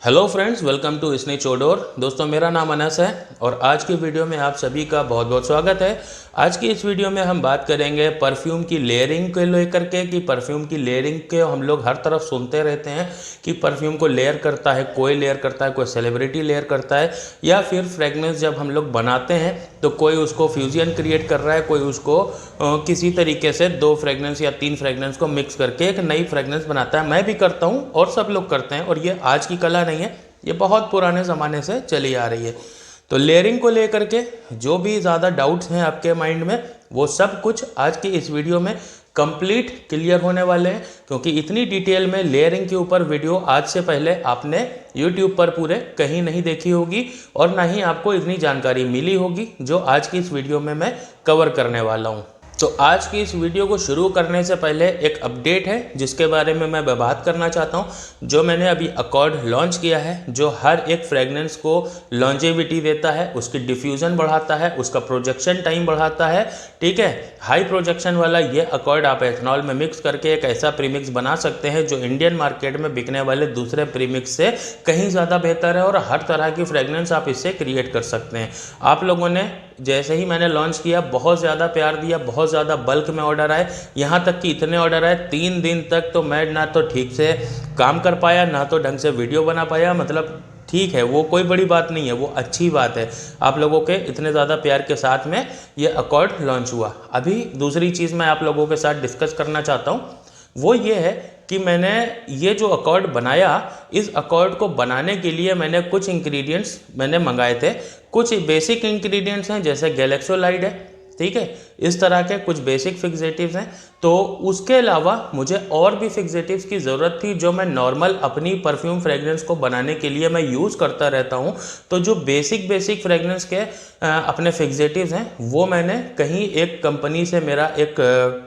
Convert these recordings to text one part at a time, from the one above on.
Hello friends, welcome to snatch odour. दोस्तों, मेरा नाम अनस है और आज की वीडियो में आप सभी का बहुत बहुत स्वागत है। आज की इस वीडियो में हम बात करेंगे परफ्यूम की लेयरिंग को लेकर के कि परफ्यूम की लेयरिंग के हम लोग हर तरफ सुनते रहते हैं कि परफ्यूम को लेयर करता है, कोई लेयर करता है, कोई सेलिब्रिटी लेयर करता है, या फिर फ्रेगनेंस जब हम लोग बनाते हैं तो कोई उसको फ्यूजन क्रिएट कर रहा है, कोई उसको किसी तरीके से 2 फ्रेगनेंस या 3 फ्रेगनेंस को मिक्स करके एक नई फ्रेगनेंस बनाता है। मैं भी करता हूँ और सब लोग करते हैं, और ये आज की कला नहीं है, ये बहुत पुराने ज़माने से चली आ रही है। तो लेयरिंग को लेकर के जो भी ज़्यादा डाउट्स हैं आपके माइंड में, वो सब कुछ आज की इस वीडियो में कंप्लीट क्लियर होने वाले हैं, क्योंकि इतनी डिटेल में लेयरिंग के ऊपर वीडियो आज से पहले आपने YouTube पर पूरे कहीं नहीं देखी होगी और ना ही आपको इतनी जानकारी मिली होगी जो आज की इस वीडियो में मैं कवर करने वाला हूँ। तो आज की इस वीडियो को शुरू करने से पहले एक अपडेट है जिसके बारे में मैं बात करना चाहता हूं। जो मैंने अभी अकॉर्ड लॉन्च किया है, जो हर एक फ्रेगनेंस को लॉन्जेविटी देता है, उसकी डिफ्यूज़न बढ़ाता है, उसका प्रोजेक्शन टाइम बढ़ाता है। ठीक है, हाई प्रोजेक्शन वाला ये अकॉर्ड आप एथनॉल में मिक्स करके एक ऐसा प्रीमिक्स बना सकते हैं जो इंडियन मार्केट में बिकने वाले दूसरे प्रीमिक्स से कहीं ज़्यादा बेहतर है, और हर तरह की फ्रेगनेंस आप इससे क्रिएट कर सकते हैं। आप लोगों ने जैसे ही मैंने लॉन्च किया बहुत ज़्यादा प्यार दिया, बहुत ज़्यादा बल्क में ऑर्डर आए, यहाँ तक कि इतने ऑर्डर आए 3 दिन तक तो मैं ना तो ठीक से काम कर पाया, ना तो ढंग से वीडियो बना पाया। मतलब ठीक है, वो कोई बड़ी बात नहीं है, वो अच्छी बात है। आप लोगों के इतने ज़्यादा प्यार के साथ में ये अकॉर्ड लॉन्च हुआ। अभी दूसरी चीज़ मैं आप लोगों के साथ डिस्कस करना चाहता हूँ, वो ये है कि मैंने ये जो अकॉर्ड बनाया, इस अकॉर्ड को बनाने के लिए मैंने कुछ इंग्रेडिएंट्स मैंने मंगाए थे। कुछ बेसिक इंग्रेडिएंट्स हैं जैसे गैलेक्सोलाइड है, ठीक है, इस तरह के कुछ बेसिक फिक्सेटिव्स हैं। तो उसके अलावा मुझे और भी फिक्सेटिव्स की ज़रूरत थी जो मैं नॉर्मल अपनी परफ्यूम फ्रेगरेंस को बनाने के लिए मैं यूज़ करता रहता हूँ। तो जो बेसिक फ्रेगरेंस के अपने फिक्सेटिव्स हैं, वो मैंने कहीं एक कंपनी से मेरा एक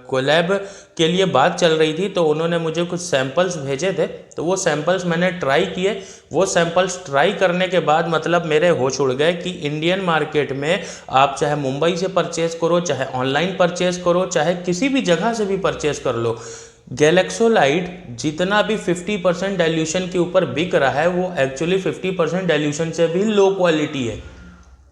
कोलैब के लिए बात चल रही थी, तो उन्होंने मुझे कुछ सैम्पल्स भेजे थे। तो वो सैम्पल्स मैंने ट्राई किए। वो सैम्पल्स ट्राई करने के बाद मतलब मेरे होश उड़ गए कि इंडियन मार्केट में आप चाहे मुंबई से परचेज़ करो, चाहे ऑनलाइन परचेज़ करो, चाहे किसी भी जगह से भी परचेज़ कर लो, गैलेक्सोलाइड जितना भी 50% डाइल्यूशन के ऊपर बिक रहा है, वो एक्चुअली 50% डाइल्यूशन से भी लो क्वालिटी है।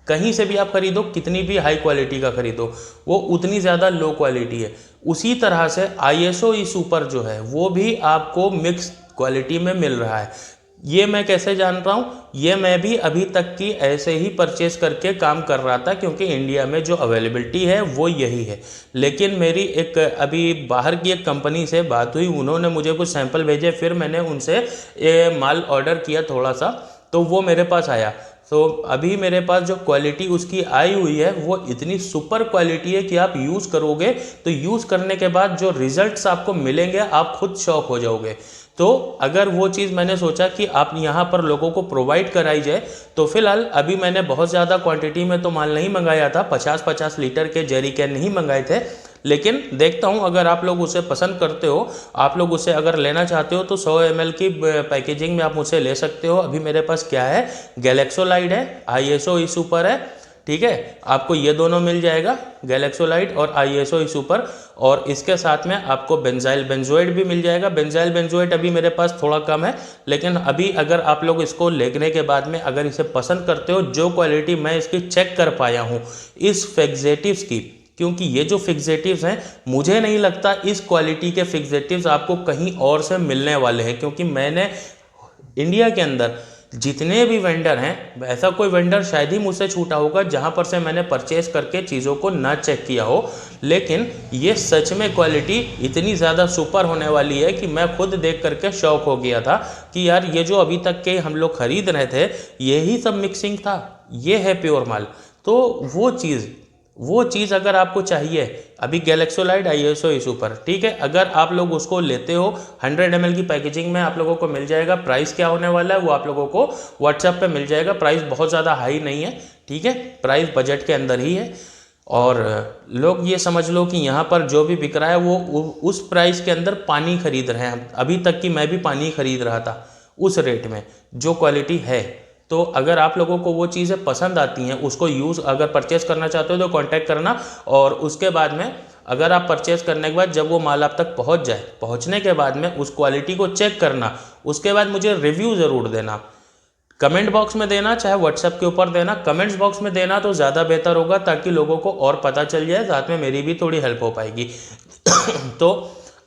कहीं से भी आप खरीदो, कितनी भी हाई क्वालिटी का खरीदो, वो उतनी ज़्यादा लो क्वालिटी है। उसी तरह से ISO सुपर जो है वो भी आपको मिक्स क्वालिटी में मिल रहा है। ये मैं कैसे जान रहा हूँ? ये मैं भी अभी तक की ऐसे ही परचेस करके काम कर रहा था, क्योंकि इंडिया में जो अवेलेबिलिटी है वो यही है। लेकिन मेरी एक अभी बाहर की एक कंपनी से बात हुई, उन्होंने मुझे कुछ सैंपल भेजे, फिर मैंने उनसे ये माल ऑर्डर किया थोड़ा सा, तो वो मेरे पास आया। तो अभी मेरे पास जो क्वालिटी उसकी आई हुई है वो इतनी सुपर क्वालिटी है कि आप यूज़ करोगे तो यूज़ करने के बाद जो रिजल्ट्स आपको मिलेंगे आप खुद शॉक हो जाओगे। तो अगर वो चीज़ मैंने सोचा कि आप यहाँ पर लोगों को प्रोवाइड कराई जाए, तो फिलहाल अभी मैंने बहुत ज़्यादा क्वांटिटी में तो माल नहीं मंगाया था, 50-50 लीटर के जेरी कैन नहीं मंगाए थे। लेकिन देखता हूँ, अगर आप लोग उसे पसंद करते हो, आप लोग उसे अगर लेना चाहते हो, तो 100 ml की पैकेजिंग में आप मुझसे ले सकते हो। अभी मेरे पास क्या है, गैलेक्सोलाइड है, ISO सुपर है, ठीक है, आपको ये दोनों मिल जाएगा, गैलेक्सोलाइड और ISO सुपर। और इसके साथ में आपको बेंजाइल बेंजोएट भी मिल जाएगा। बेंजाइल बेंजोएट अभी मेरे पास थोड़ा कम है, लेकिन अभी अगर आप लोग इसको लेने के बाद में अगर इसे पसंद करते हो, जो क्वालिटी मैं इसकी चेक कर पाया हूँ इस फिक्सेटिव्स की, क्योंकि ये जो फिक्सेटिव्स हैं मुझे नहीं लगता इस क्वालिटी के फिक्सेटिव्स आपको कहीं और से मिलने वाले हैं, क्योंकि मैंने इंडिया के अंदर जितने भी वेंडर हैं, ऐसा कोई वेंडर शायद ही मुझसे छूटा होगा जहां पर से मैंने परचेज करके चीज़ों को ना चेक किया हो। लेकिन ये सच में क्वालिटी इतनी ज़्यादा सुपर होने वाली है कि मैं खुद देख करके शौक हो गया था कि यार ये जो अभी तक के हम लोग खरीद रहे थे यही सब मिक्सिंग था, ये है प्योर माल। तो वो चीज़ अगर आपको चाहिए, अभी गैलेक्सोलाइड ISO सुपर, ठीक है, अगर आप लोग उसको लेते हो 100 ml की पैकेजिंग में आप लोगों को मिल जाएगा। प्राइस क्या होने वाला है वो आप लोगों को व्हाट्सएप पे मिल जाएगा। प्राइस बहुत ज़्यादा हाई नहीं है, ठीक है, प्राइस बजट के अंदर ही है। और लोग ये समझ लो कि यहाँ पर जो भी बिक रहा है वो उस प्राइस के अंदर पानी खरीद रहे हैं। अभी तक कि मैं भी पानी खरीद रहा था उस रेट में, जो क्वालिटी है। तो अगर आप लोगों को वो चीज़ें पसंद आती हैं, उसको अगर परचेस करना चाहते हो तो कांटेक्ट करना। और उसके बाद में अगर आप परचेस करने के बाद जब वो माल आप तक पहुंच जाए, पहुंचने के बाद में उस क्वालिटी को चेक करना, उसके बाद मुझे रिव्यू ज़रूर देना। कमेंट बॉक्स में देना, चाहे व्हाट्सएप के ऊपर देना। कमेंट्स बॉक्स में देना तो ज़्यादा बेहतर होगा, ताकि लोगों को और पता चल जाए, साथ में मेरी भी थोड़ी हेल्प हो पाएगी। तो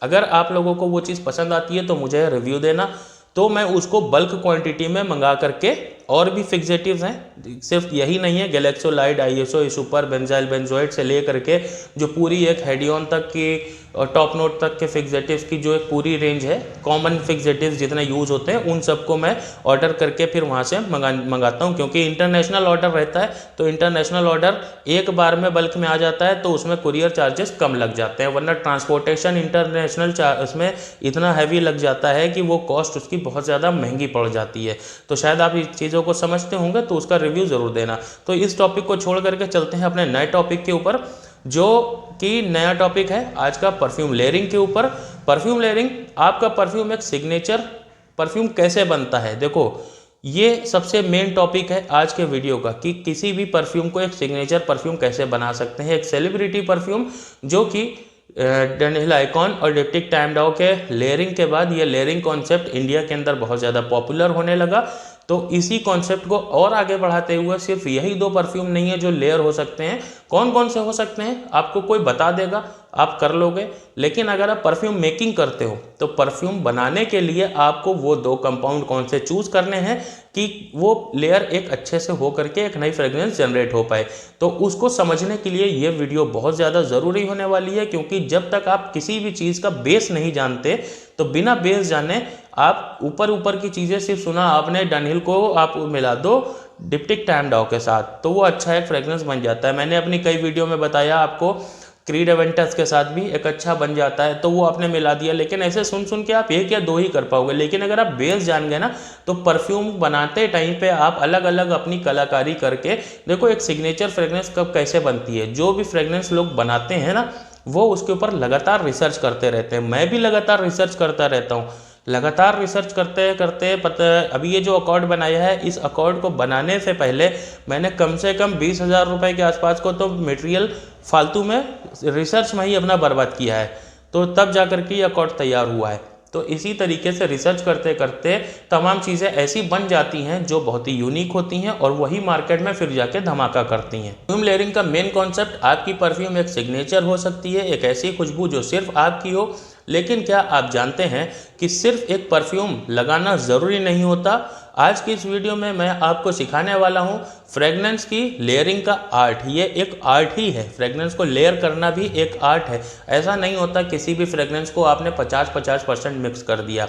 अगर आप लोगों को वो चीज़ पसंद आती है तो मुझे रिव्यू देना, तो मैं उसको बल्क क्वांटिटी में मंगा करके, और भी फिक्सेटिव्स हैं, सिर्फ यही नहीं है, galaxolide, ISO, super, benzyl benzoate से ले करके जो पूरी एक हेडियन तक की और टॉप नोट तक के फिक्सेटिव्स की जो एक पूरी रेंज है, कॉमन फिक्सेटिव्स जितने यूज़ होते हैं, उन सबको मैं ऑर्डर करके फिर वहाँ से मंगाता हूँ। क्योंकि इंटरनेशनल ऑर्डर रहता है, तो इंटरनेशनल ऑर्डर एक बार में बल्क में आ जाता है, तो उसमें कुरियर चार्जेस कम लग जाते हैं, वरना ट्रांसपोर्टेशन इंटरनेशनल उसमें इतना हैवी लग जाता है कि वो कॉस्ट उसकी बहुत ज़्यादा महंगी पड़ जाती है। तो शायद आप इस चीज़ों को समझते होंगे, तो उसका रिव्यू ज़रूर देना। तो इस टॉपिक को छोड़ करके चलते हैं अपने नए टॉपिक के ऊपर, जो कि नया टॉपिक है आज का परफ्यूम लेयरिंग के ऊपर। परफ्यूम लेयरिंग, आपका परफ्यूम एक सिग्नेचर परफ्यूम कैसे बनता है। देखो, ये सबसे मेन टॉपिक है आज के वीडियो का, कि किसी भी परफ्यूम को एक सिग्नेचर परफ्यूम कैसे बना सकते हैं। एक सेलिब्रिटी परफ्यूम जो कि डैनियल आइकॉन और डिप्टिक टाइम डाउ के लेयरिंग के बाद ये लेयरिंग कॉन्सेप्ट इंडिया के अंदर बहुत ज़्यादा पॉपुलर होने लगा। तो इसी कॉन्सेप्ट को और आगे बढ़ाते हुए सिर्फ यही 2 परफ्यूम नहीं है जो लेयर हो सकते हैं। कौन कौन से हो सकते हैं आपको कोई बता देगा, आप कर लोगे। लेकिन अगर आप परफ्यूम मेकिंग करते हो, तो परफ्यूम बनाने के लिए आपको वो 2 कंपाउंड कौन से चूज करने हैं कि वो लेयर एक अच्छे से हो करके एक नई फ्रेग्रेंस जनरेट हो पाए। तो उसको समझने के लिए ये वीडियो बहुत ज़्यादा ज़रूरी होने वाली है, क्योंकि जब तक आप किसी भी चीज़ का बेस नहीं जानते, तो बिना बेस जाने आप ऊपर ऊपर की चीज़ें सिर्फ सुना आपने, डनहिल को आप मिला दो डिप्टिक टाइम डाउ के साथ, तो वो अच्छा एक फ्रेग्रेंस बन जाता है। मैंने अपनी कई वीडियो में बताया आपको, क्रीड एवेंटस के साथ भी एक अच्छा बन जाता है, तो वो आपने मिला दिया। लेकिन ऐसे सुन सुन के आप 1 या 2 ही कर पाओगे। लेकिन अगर आप बेस जान गए ना, तो परफ्यूम बनाते टाइम पे आप अलग अलग अपनी कलाकारी करके देखो, एक सिग्नेचर फ्रेग्रेंस कब कैसे बनती है। जो भी फ्रेग्रेंस लोग बनाते हैं ना, वो उसके ऊपर लगातार रिसर्च करते रहते हैं। मैं भी लगातार रिसर्च करता रहता हूँ। लगातार रिसर्च करते करते पता, अभी ये जो अकॉर्ड बनाया है, इस अकॉर्ड को बनाने से पहले मैंने कम से कम 20,000 रुपये के आसपास को तो मटेरियल फालतू में रिसर्च में ही अपना बर्बाद किया है, तो तब जा कर के ये अकॉर्ड तैयार हुआ है। तो इसी तरीके से रिसर्च करते करते तमाम चीज़ें ऐसी बन जाती हैं जो बहुत ही यूनिक होती हैं, और वही मार्केट में फिर जाके धमाका करती हैं। परफ्यूम लेयरिंग का मेन कॉन्सेप्ट, आपकी परफ्यूम एक सिग्नेचर हो सकती है, एक ऐसी खुशबू जो सिर्फ आपकी हो। लेकिन क्या आप जानते हैं कि सिर्फ एक परफ्यूम लगाना ज़रूरी नहीं होता। आज की इस वीडियो में मैं आपको सिखाने वाला हूँ फ्रेगनेंस की लेयरिंग का आर्ट। ये एक आर्ट ही है, फ्रेगनेंस को लेयर करना भी एक आर्ट है। ऐसा नहीं होता किसी भी फ्रेगनेंस को आपने 50-50% मिक्स कर दिया,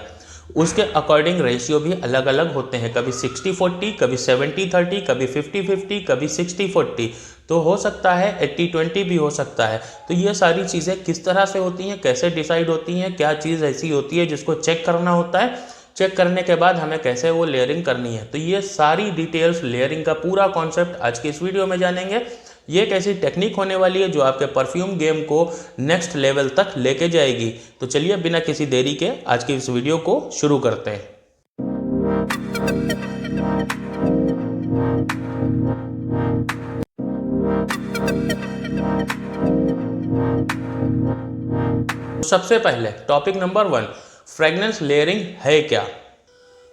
उसके अकॉर्डिंग रेशियो भी अलग अलग होते हैं, कभी 60-40, कभी 70-30, कभी 50-50, कभी 60-40, तो हो सकता है 80-20 भी हो सकता है। तो ये सारी चीज़ें किस तरह से होती हैं, कैसे डिसाइड होती हैं, क्या चीज़ ऐसी होती है जिसको चेक करना होता है, चेक करने के बाद हमें कैसे वो लेयरिंग करनी है, तो ये सारी डिटेल्स, लेयरिंग का पूरा कॉन्सेप्ट आज की इस वीडियो में जानेंगे। ये एक ऐसी टेक्निक होने वाली है जो आपके परफ्यूम गेम को नेक्स्ट लेवल तक लेके जाएगी। तो चलिए बिना किसी देरी के आज की इस वीडियो को शुरू करते हैं। सबसे पहले टॉपिक नंबर 1, फ्रेगनेंस लेयरिंग है क्या।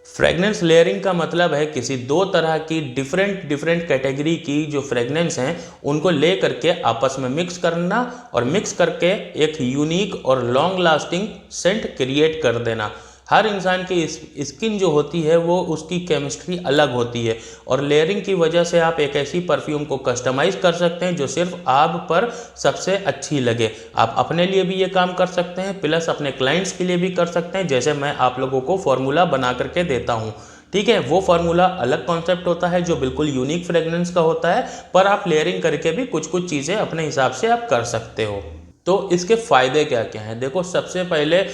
फ्रेगनेंस लेयरिंग का मतलब है किसी 2 तरह की डिफरेंट कैटेगरी की जो फ्रेगनेंस हैं उनको ले करके आपस में मिक्स करना, और मिक्स करके एक यूनिक और लॉन्ग लास्टिंग सेंट क्रिएट कर देना। हर इंसान की स्किन जो होती है वो उसकी केमिस्ट्री अलग होती है, और लेयरिंग की वजह से आप एक ऐसी परफ्यूम को कस्टमाइज़ कर सकते हैं जो सिर्फ आप पर सबसे अच्छी लगे। आप अपने लिए भी ये काम कर सकते हैं, प्लस अपने क्लाइंट्स के लिए भी कर सकते हैं। जैसे मैं आप लोगों को फॉर्मूला बना करके देता हूँ, ठीक है, वो फार्मूला अलग कॉन्सेप्ट होता है जो बिल्कुल यूनिक फ्रेगनेंस का होता है, पर आप लेयरिंग करके भी कुछ कुछ चीज़ें अपने हिसाब से आप कर सकते हो। तो इसके फ़ायदे क्या क्या हैं, देखो, सबसे पहले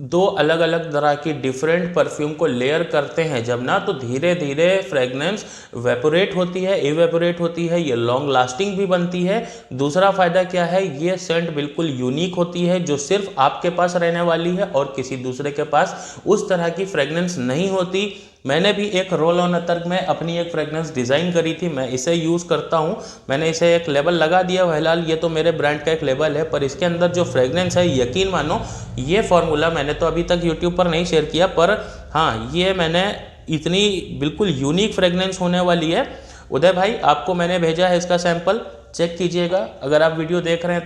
2 अलग अलग तरह की डिफरेंट परफ्यूम को लेयर करते हैं जब ना, तो धीरे धीरे फ्रेगनेंस वेपोरेट होती है, इवेपोरेट होती है, ये लॉन्ग लास्टिंग भी बनती है। दूसरा फ़ायदा क्या है, ये सेंट बिल्कुल यूनिक होती है जो सिर्फ आपके पास रहने वाली है, और किसी दूसरे के पास उस तरह की फ्रेगनेंस नहीं होती। मैंने भी एक रोल ऑन अतर में अपनी एक फ्रेगनेंस डिज़ाइन करी थी, मैं इसे यूज़ करता हूँ। मैंने इसे एक लेबल लगा दिया फिलहाल, ये तो मेरे ब्रांड का एक लेबल है, पर इसके अंदर जो फ्रेगनेंस है, यकीन मानो, ये फार्मूला मैंने तो अभी तक यूट्यूब पर नहीं शेयर किया, पर हाँ, ये मैंने इतनी बिल्कुल यूनिक फ्रेगनेंस होने वाली है। उदय भाई आपको मैंने भेजा है इसका सैंपल, चेक कीजिएगा अगर आप वीडियो देख रहे हैं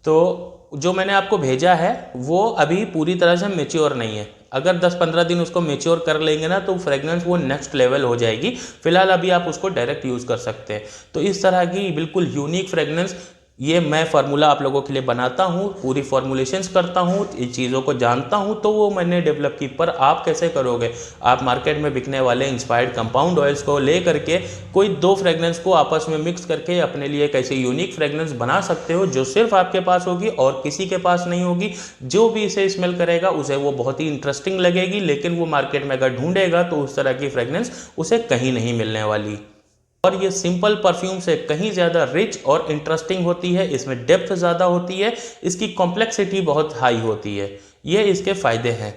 तो जो मैंने आपको भेजा है वो अभी पूरी तरह से मेच्योर नहीं है। अगर 10-15 दिन उसको मेच्योर कर लेंगे ना तो फ्रेगनेंस वो नेक्स्ट लेवल हो जाएगी। फिलहाल अभी आप उसको डायरेक्ट यूज़ कर सकते हैं। तो इस तरह की बिल्कुल यूनिक फ्रेगनेंस ये मैं फार्मूला आप लोगों के लिए बनाता हूँ, पूरी फॉर्मुलेशंस करता हूँ, इन चीज़ों को जानता हूँ, तो वो मैंने डेवलप की। पर आप कैसे करोगे? आप मार्केट में बिकने वाले इंस्पायर्ड कंपाउंड ऑयल्स को ले करके कोई 2 फ्रेगनेंस को आपस में मिक्स करके अपने लिए कैसे यूनिक फ्रेगनेंस बना सकते हो जो सिर्फ आपके पास होगी और किसी के पास नहीं होगी। जो भी इसे स्मेल करेगा उसे वो बहुत ही इंटरेस्टिंग लगेगी, लेकिन वो मार्केट में अगर ढूंढेगा तो उस तरह की फ्रेगनेंस उसे कहीं नहीं मिलने वाली। और ये सिंपल परफ्यूम से कहीं ज़्यादा रिच और इंटरेस्टिंग होती है, इसमें डेप्थ ज़्यादा होती है, इसकी कॉम्प्लेक्सिटी बहुत हाई होती है। ये इसके फ़ायदे हैं।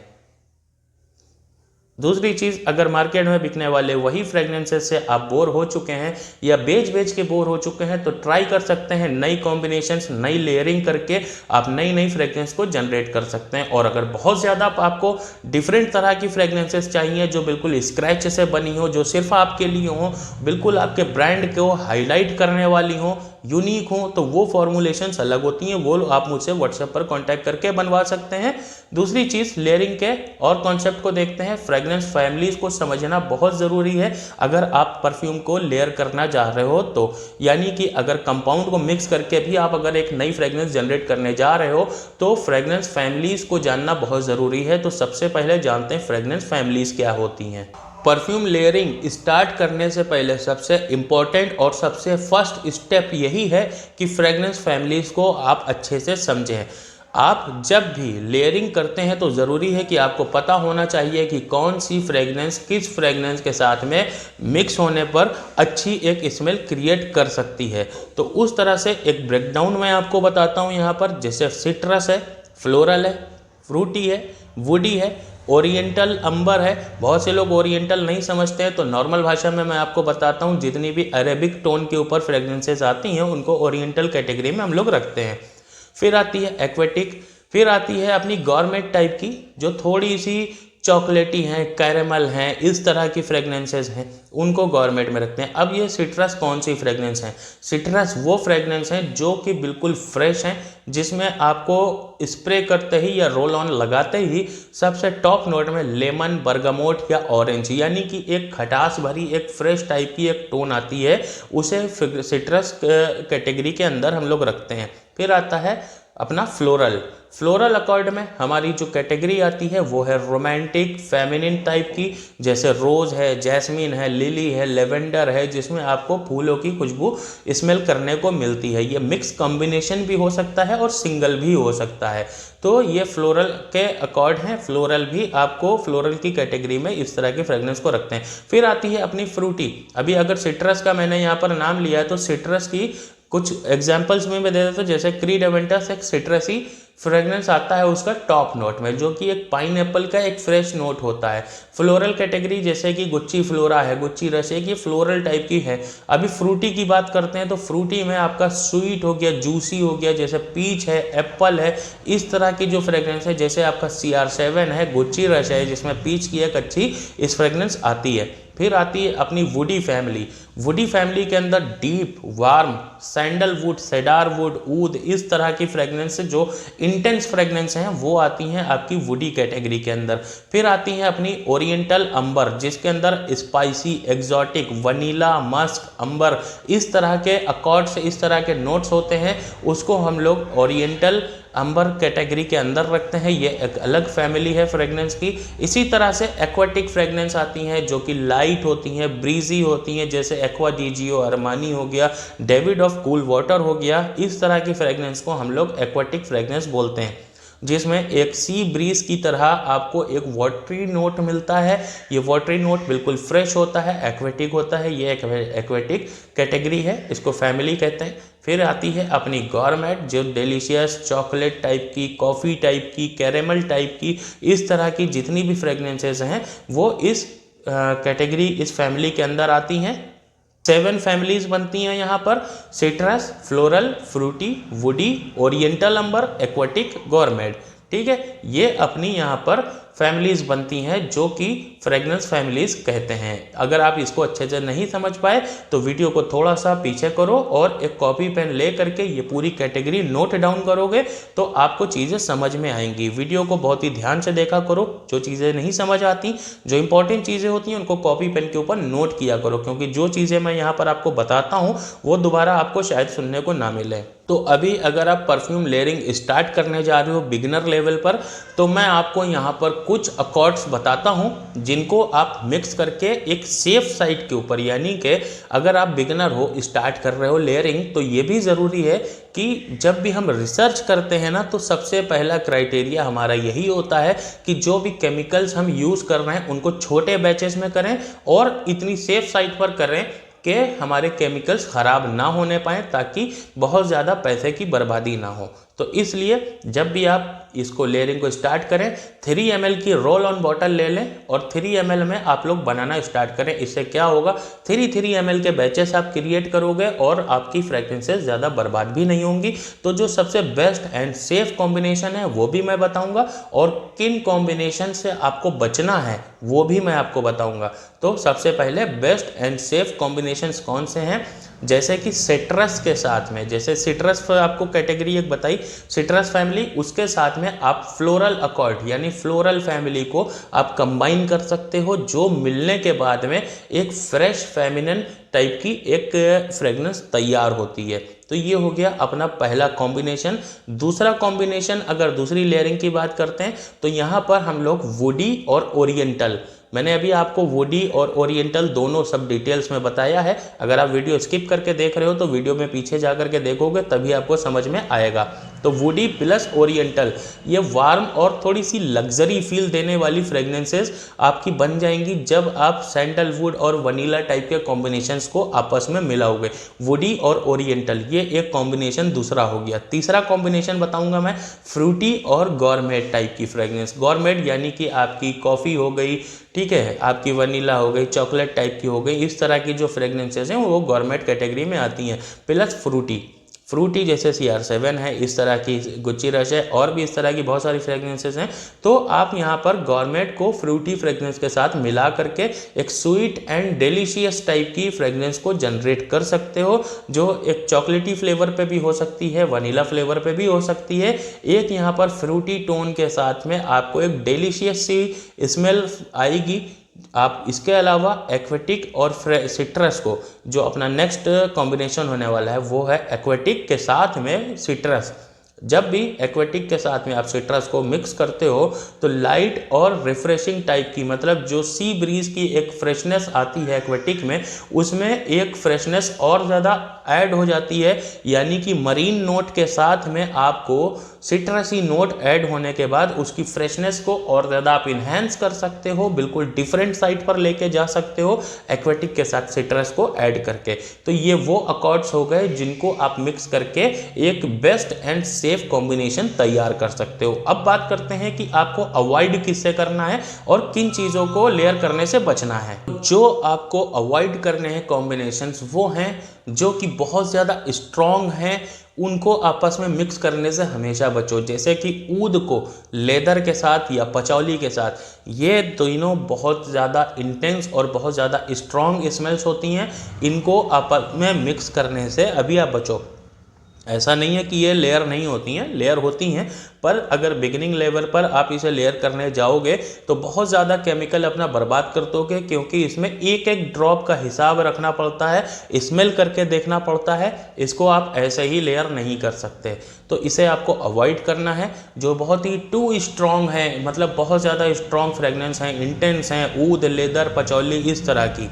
दूसरी चीज़, अगर मार्केट में बिकने वाले वही फ्रेगनेंसेस से आप बोर हो चुके हैं या बेच के बोर हो चुके हैं तो ट्राई कर सकते हैं नई कॉम्बिनेशंस, नई लेयरिंग करके आप नई नई फ्रेगनेंस को जनरेट कर सकते हैं। और अगर बहुत ज़्यादा आपको डिफरेंट तरह की फ्रेगनेंसेस चाहिए जो बिल्कुल स्क्रैच से बनी हो, जो सिर्फ आपके लिए हो, बिल्कुल आपके ब्रांड को हाईलाइट करने वाली हो, यूनिक हो, तो वो फॉर्मुलेशंस अलग होती हैं, वो आप मुझसे व्हाट्सएप पर कांटेक्ट करके बनवा सकते हैं। दूसरी चीज़, लेयरिंग के और कॉन्सेप्ट को देखते हैं। फ्रेगनेंस फैमिलीज को समझना बहुत ज़रूरी है अगर आप परफ्यूम को लेयर करना चाह रहे हो तो, यानी कि अगर कंपाउंड को मिक्स करके भी आप अगर एक नई फ्रेगनेंस जनरेट करने जा रहे हो तो फ्रेगनेंस फैमिलीज को जानना बहुत ज़रूरी है। तो सबसे पहले जानते हैं फ्रेगनेंस फैमिलीज क्या होती हैं। परफ्यूम लेयरिंग स्टार्ट करने से पहले सबसे इम्पॉर्टेंट और सबसे फर्स्ट स्टेप यही है कि फ्रेगनेंस फैमिलीज को आप अच्छे से समझें। आप जब भी लेयरिंग करते हैं तो ज़रूरी है कि आपको पता होना चाहिए कि कौन सी फ्रेगनेंस किस फ्रेगनेंस के साथ में मिक्स होने पर अच्छी एक स्मेल क्रिएट कर सकती है। तो उस तरह से एक ब्रेकडाउन मैं आपको बताता हूँ यहाँ पर। जैसे सिट्रस है, फ्लोरल है, फ्रूटी है, वुडी है, ओरिएंटल अंबर है। बहुत से लोग ओरिएंटल नहीं समझते हैं तो नॉर्मल भाषा में मैं आपको बताता हूँ, जितनी भी अरेबिक टोन के ऊपर फ्रेगनेंसेस आती हैं उनको ओरिएंटल कैटेगरी में हम लोग रखते हैं। फिर आती है एक्वेटिक, फिर आती है अपनी गॉर्मेट टाइप की जो थोड़ी सी चॉकलेटी हैं, कैरेमल हैं, इस तरह की फ्रेगनेंसेस हैं, उनको गॉर्मेट में रखते हैं। अब ये सिट्रस कौन सी फ्रेगनेंस हैं? सिट्रस वो फ्रेगनेंस हैं जो कि बिल्कुल फ्रेश हैं, जिसमें आपको स्प्रे करते ही या रोल ऑन लगाते ही सबसे टॉप नोट में लेमन, बर्गामोट या ऑरेंज, यानी कि एक खटास भरी एक फ्रेश टाइप की एक टोन आती है, उसे सिट्रस कैटेगरी के अंदर हम लोग रखते हैं। फिर आता है अपना फ्लोरल। फ्लोरल अकॉर्ड में हमारी जो कैटेगरी आती है वो है रोमांटिक फेमिनिन टाइप की, जैसे रोज़ है, जैस्मिन है, लिली है, लेवेंडर है, जिसमें आपको फूलों की खुशबू स्मेल करने को मिलती है। ये मिक्स कॉम्बिनेशन भी हो सकता है और सिंगल भी हो सकता है। तो ये फ्लोरल के अकॉर्ड हैं। फ्लोरल भी आपको फ्लोरल की कैटेगरी में इस तरह के फ्रेगनेंस को रखते हैं। फिर आती है अपनी फ्रूटी। अभी अगर सिट्रस का मैंने यहाँ पर नाम लिया है तो सिट्रस की कुछ एग्जाम्पल्स में मैं दे देता हूँ। जैसे क्रीड एवेंटस एक सिट्रसी फ्रेगनेंस आता है उसका टॉप नोट में, जो कि एक पाइनएप्पल का एक फ्रेश नोट होता है। फ्लोरल कैटेगरी जैसे कि गुच्ची फ्लोरा है, गुच्ची रश है, ये फ्लोरल टाइप की है। अभी फ्रूटी की बात करते हैं तो फ्रूटी में आपका स्वीट हो गया, जूसी हो गया, जैसे पीच है, एप्पल है, इस तरह की जो फ्रेगनेंस है। जैसे आपका CR7 है, गुच्ची रश है, जिसमें पीच की एक अच्छी इस फ्रेगनेंस आती है। फिर आती है अपनी वुडी फैमिली। वुडी फैमिली के अंदर डीप, वार्म, सैंडलवुड, सेडारवुड, ऊद, इस तरह की फ्रेगनेंस जो इंटेंस फ्रेगनेंस हैं वो आती हैं आपकी वुडी कैटेगरी के अंदर। फिर आती हैं अपनी ओरिएंटल अंबर, जिसके अंदर स्पाइसी, एग्जॉटिक, वनीला, मस्क, अंबर, इस तरह के अकॉर्ड से इस तरह के नोट्स होते हैं, उसको हम लोग ओरिएंटल अंबर कैटेगरी के अंदर रखते हैं। ये एक अलग फैमिली है फ्रेगनेंस की। इसी तरह से एक्वाटिक फ्रेगनेंस आती हैं जो कि लाइट होती हैं, ब्रीजी होती हैं, जैसे एक्वा डी जियो अरमानी हो गया, डेविड ऑफ कूल वाटर हो गया। इस तरह की फ्रेगनेंस को हम लोग एक्वाटिक फ्रेगनेंस बोलते हैं, जिसमें एक सी ब्रीज की तरह आपको एक वाटरी नोट मिलता है। ये वाटरी नोट बिल्कुल फ्रेश होता है, एक्वेटिक होता है। ये एक्वेटिक कैटेगरी है, इसको फैमिली कहते हैं। फिर आती है अपनी गॉर्मेट, जो डिलीशियस चॉकलेट टाइप की, कॉफ़ी टाइप की, कैरेमल टाइप की, इस तरह की जितनी भी फ्रेगनेंसेज हैं वो इस कैटेगरी, इस फैमिली के अंदर आती हैं। 7 फैमिलीज बनती हैं यहाँ पर: citrus, floral, fruity, woody, oriental amber, aquatic, gourmet. ठीक है, ये अपनी यहाँ पर फैमिलीज़ बनती हैं जो कि फ्रेगनेंस फैमिलीज़ कहते हैं। अगर आप इसको अच्छे से नहीं समझ पाए तो वीडियो को थोड़ा सा पीछे करो और एक कॉपी पेन ले करके ये पूरी कैटेगरी नोट डाउन करोगे तो आपको चीज़ें समझ में आएंगी। वीडियो को बहुत ही ध्यान से देखा करो, जो चीज़ें नहीं समझ आती, जो इंपॉर्टेंट चीज़ें होती हैं उनको कॉपी पेन के ऊपर नोट किया करो, क्योंकि जो चीज़ें मैं यहाँ पर आपको बताता हूँ वो दोबारा आपको शायद सुनने को ना मिले। तो अभी अगर आप परफ्यूम लेयरिंग स्टार्ट करने जा रहे हो बिगिनर लेवल पर, तो मैं आपको यहाँ पर कुछ अकॉर्ड्स बताता हूँ जिनको आप मिक्स करके एक सेफ साइड के ऊपर, यानी कि अगर आप बिगिनर हो, स्टार्ट कर रहे हो लेयरिंग, तो ये भी ज़रूरी है कि जब भी हम रिसर्च करते हैं ना तो सबसे पहला क्राइटेरिया हमारा यही होता है कि जो भी केमिकल्स हम यूज़ कर रहे हैं उनको छोटे बैचेस में करें और इतनी सेफ साइड पर करें कि हमारे केमिकल्स ख़राब ना होने पाएँ, ताकि बहुत ज़्यादा पैसे की बर्बादी ना हो। तो इसलिए जब भी आप इसको लेयरिंग को स्टार्ट करें 3 ml की रोल ऑन बॉटल ले लें और 3 ml में आप लोग बनाना स्टार्ट करें। इससे क्या होगा, 3 ml के बैचेस आप क्रिएट करोगे और आपकी फ्रेग्रेंसेस ज़्यादा बर्बाद भी नहीं होंगी। तो जो सबसे बेस्ट एंड सेफ कॉम्बिनेशन है वो भी मैं बताऊंगा और किन कॉम्बिनेशन से आपको बचना है वो भी मैं आपको बताऊंगा। तो सबसे पहले बेस्ट एंड सेफ कॉम्बिनेशंस कौन से हैं, जैसे कि सिट्रस के साथ में, जैसे सिट्रस आपको कैटेगरी एक बताई सिट्रस फैमिली, उसके साथ में आप फ्लोरल अकॉर्ड यानी फ्लोरल फैमिली को आप कंबाइन कर सकते हो, जो मिलने के बाद में एक फ्रेश फेमिनिन टाइप की एक फ्रेगनेंस तैयार होती है। तो ये हो गया अपना पहला कॉम्बिनेशन। दूसरा कॉम्बिनेशन अगर दूसरी लेयरिंग की बात करते हैं तो यहाँ पर हम लोग वुडी और ओरिएंटल, मैंने अभी आपको वुडी और ओरिएंटल दोनों सब डिटेल्स में बताया है। अगर आप वीडियो स्किप करके देख रहे हो तो वीडियो में पीछे जा करके देखोगे तभी आपको समझ में आएगा। तो वुडी प्लस ओरिएंटल ये वार्म और थोड़ी सी लग्जरी फील देने वाली फ्रेग्रेंसेस आपकी बन जाएंगी जब आप सैंडलवुड और वनीला टाइप के कॉम्बिनेशंस को आपस में मिलाओगे। वुडी और ओरिएंटल ये एक कॉम्बिनेशन दूसरा हो गया। तीसरा कॉम्बिनेशन बताऊंगा मैं फ्रूटी और गॉर्मेट टाइप की फ्रेग्रेंस। गॉर्मेट यानी कि आपकी कॉफ़ी हो गई, ठीक है, आपकी वनीला हो गई, चॉकलेट टाइप की हो गई, इस तरह की जो फ्रेग्रेंसेस हैं वो गॉर्मेट कैटेगरी में आती हैं। प्लस फ्रूटी जैसे CR7 है, इस तरह की गुच्ची रश है और भी इस तरह की बहुत सारी फ्रेग्रेंसेस हैं। तो आप यहाँ पर गॉर्मेट को फ्रूटी फ्रेग्रेंस के साथ मिला करके एक स्वीट एंड डिलीशियस टाइप की फ्रेग्रेंस को जनरेट कर सकते हो, जो एक चॉकलेटी फ्लेवर पे भी हो सकती है, वनीला फ्लेवर पे भी हो सकती है। एक यहाँ पर फ्रूटी टोन के साथ में आपको एक डिलीशियस सी स्मेल आएगी। आप इसके अलावा एक्वेटिक और सिट्रस को, जो अपना नेक्स्ट कॉम्बिनेशन होने वाला है वो है एक्वेटिक के साथ में सिट्रस। जब भी एक्वेटिक के साथ में आप सिट्रस को मिक्स करते हो तो लाइट और रिफ्रेशिंग टाइप की, मतलब जो सी ब्रीज की एक फ्रेशनेस आती है एक्वेटिक में, उसमें एक फ्रेशनेस और ज़्यादा ऐड हो जाती है। यानी कि मरीन नोट के साथ में आपको सिट्रसी नोट ऐड होने के बाद उसकी फ्रेशनेस को और ज़्यादा आप इन्हेंस कर सकते हो, बिल्कुल डिफरेंट साइड पर लेके जा सकते हो एक्वेटिक के साथ सिट्रस को ऐड करके। तो ये वो अकॉर्ड्स हो गए जिनको आप मिक्स करके एक बेस्ट एंड सेफ कॉम्बिनेशन तैयार कर सकते हो। अब बात करते हैं कि आपको अवॉइड किससे करना है और किन चीज़ों को लेयर करने से बचना है। जो आपको अवॉइड करने हैं कॉम्बिनेशंस वो हैं जो कि बहुत ज़्यादा स्ट्रॉन्ग हैं, उनको आपस में मिक्स करने से हमेशा बचो। जैसे कि ऊद को लेदर के साथ या पचौली के साथ, ये दोनों बहुत ज़्यादा इंटेंस और बहुत ज़्यादा स्ट्रॉन्ग स्मेल्स होती हैं, इनको आपस में मिक्स करने से अभी आप बचो। ऐसा नहीं है कि ये लेयर नहीं होती हैं, लेयर होती हैं, पर अगर बिगिनिंग लेवल पर आप इसे लेयर करने जाओगे तो बहुत ज़्यादा केमिकल अपना बर्बाद कर दोगे, क्योंकि इसमें एक एक ड्रॉप का हिसाब रखना पड़ता है, स्मेल करके देखना पड़ता है। इसको आप ऐसे ही लेयर नहीं कर सकते, तो इसे आपको अवॉइड करना है। जो बहुत ही टू स्ट्रॉन्ग है, मतलब बहुत ज़्यादा स्ट्रॉन्ग फ्रेगनेंस हैं, इंटेंस हैं, ऊद, लेदर, पचौली, इस तरह की।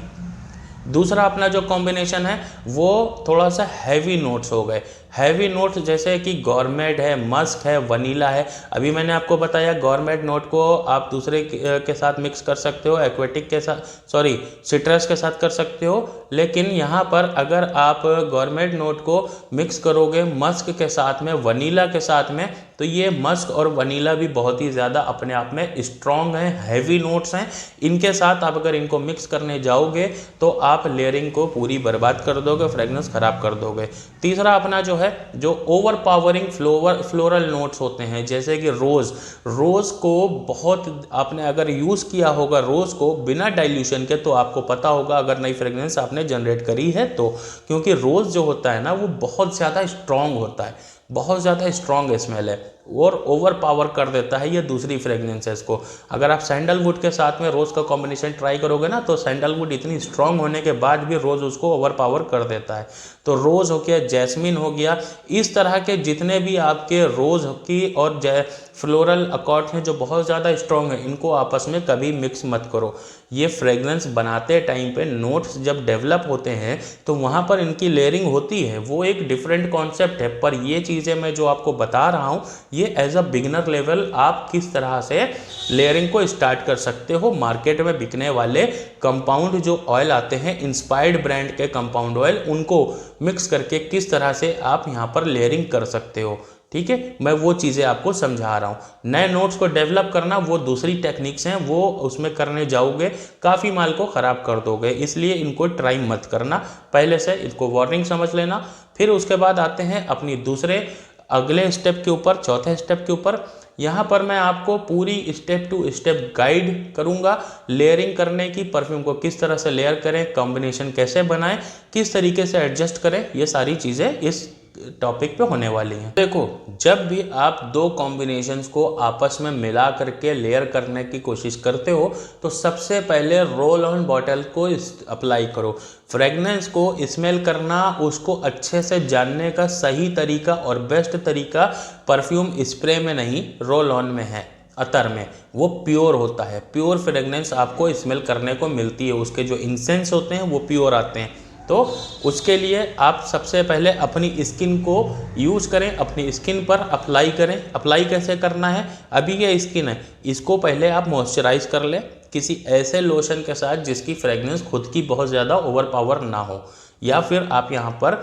दूसरा अपना जो कॉम्बिनेशन है वो थोड़ा सा हैवी नोट्स हो गए। हैवी नोट्स जैसे कि गॉर्मेट है, मस्क है, वनीला है। अभी मैंने आपको बताया गॉर्मेट नोट को आप दूसरे के साथ मिक्स कर सकते हो, एक्वेटिक के साथ, सॉरी सिट्रस के साथ कर सकते हो। लेकिन यहाँ पर अगर आप गॉर्मेट नोट को मिक्स करोगे मस्क के साथ में, वनीला के साथ में, तो ये मस्क और वनीला भी बहुत ही ज़्यादा अपने आप में स्ट्रॉन्ग हैं, हैवी नोट्स हैं। इनके साथ आप अगर इनको मिक्स करने जाओगे तो आप लेयरिंग को पूरी बर्बाद कर दोगे, फ्रेगनेंस ख़राब कर दोगे। तीसरा अपना जो है, जो ओवर पावरिंग फ्लोरल नोट्स होते हैं, जैसे कि रोज़ को बहुत आपने अगर यूज़ किया होगा रोज़ को बिना डाइल्यूशन के, तो आपको पता होगा अगर नई फ्रेगनेंस आपने जनरेट करी है तो, क्योंकि रोज़ जो होता है ना वो बहुत ज़्यादा स्ट्रॉन्ग होता है, बहुत ज़्यादा स्ट्रॉन्ग स्मेल है और ओवर पावर कर देता है ये दूसरी फ्रेगनेंसेस को। अगर आप सैंडलवुड के साथ में रोज़ का कॉम्बिनेशन ट्राई करोगे ना, तो सैंडलवुड इतनी स्ट्रॉन्ग होने के बाद भी रोज़ उसको ओवर पावर कर देता है। तो रोज़ हो गया, जैस्मिन हो गया, इस तरह के जितने भी आपके रोज़ की और फ्लोरल अकॉर्ड हैं जो बहुत ज़्यादा स्ट्रॉन्ग है, इनको आपस में कभी मिक्स मत करो। ये फ्रेगनेंस बनाते टाइम पे नोट्स जब डेवलप होते हैं तो वहाँ पर इनकी लेयरिंग होती है, वो एक डिफरेंट कॉन्सेप्ट है। पर ये चीज़ें मैं जो आपको बता रहा हूँ ये एज अ बिगिनर लेवल आप किस तरह से लेयरिंग को स्टार्ट कर सकते हो। मार्केट में बिकने वाले कंपाउंड जो ऑयल आते हैं, इंस्पायर्ड ब्रांड के कंपाउंड ऑयल, उनको मिक्स करके किस तरह से आप यहाँ पर लेयरिंग कर सकते हो। ठीक है, मैं वो चीज़ें आपको समझा रहा हूँ। नए नोट्स को डेवलप करना वो दूसरी टेक्निक्स हैं, वो उसमें करने जाओगे काफ़ी माल को ख़राब कर दोगे, इसलिए इनको ट्राई मत करना। पहले से इसको वार्निंग समझ लेना। फिर उसके बाद आते हैं अपनी दूसरे अगले स्टेप के ऊपर, चौथे स्टेप के ऊपर। यहाँ पर मैं आपको पूरी स्टेप टू स्टेप गाइड करूँगा लेयरिंग करने की, परफ्यूम को किस तरह से लेयर करें, कॉम्बिनेशन कैसे बनाएं, किस तरीके से एडजस्ट करें, ये सारी चीज़ें इस टॉपिक पे होने वाली हैं। देखो, जब भी आप दो कॉम्बिनेशंस को आपस में मिला करके लेयर करने की कोशिश करते हो तो सबसे पहले रोल ऑन बॉटल को अप्लाई करो। फ्रेगनेंस को स्मेल करना, उसको अच्छे से जानने का सही तरीका और बेस्ट तरीका परफ्यूम स्प्रे में नहीं, रोल ऑन में है, अतर में। वो प्योर होता है, प्योर फ्रेगनेंस आपको स्मेल करने को मिलती है, उसके जो इंसेंस होते हैं वो प्योर आते हैं। तो उसके लिए आप सबसे पहले अपनी स्किन को यूज़ करें, अपनी स्किन पर अप्लाई करें। अप्लाई कैसे करना है, अभी ये स्किन है, इसको पहले आप मॉइस्चराइज कर लें किसी ऐसे लोशन के साथ जिसकी फ्रेगनेंस खुद की बहुत ज़्यादा ओवर पावर ना हो, या फिर आप यहाँ पर